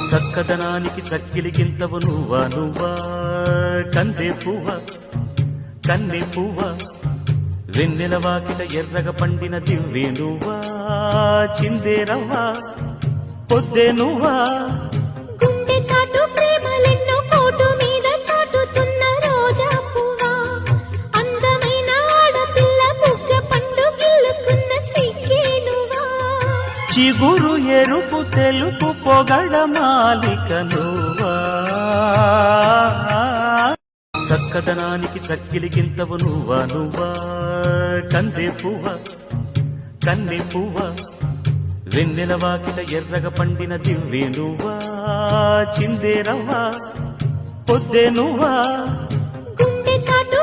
చక్కదనానికి చక్కిలిగింతవు నువ్వా నువ్వా కందే పువ్వ కన్నె పువ్వ వెన్నెల వాకిట ఎర్రగ పండిన దివ్వే నువ్వా చిందేరవ్వా పొద్దే నువ్వా గుండె చాటు ప్రేమలెన్నో కోటు మీద చాటుతున్న రోజా పువ్వా అందమైన ఆడపిల్ల బుగ్గ పండు గిల్లుకున్న సిగ్గే నువ్వా చిగురు ఎరుపు తెలుపు పొగడ మాలిక నువ్వా చక్కదనానికి చక్కిలిగింతవు నువ్వా నువ్వా కందే పువ్వ కన్నె పువ్వ వెన్నెల వాకిట ఎర్రగ పండిన దివ్వే నువ్వా చిందేరవ్వా పొద్దే నువ్వా గుండె చాటు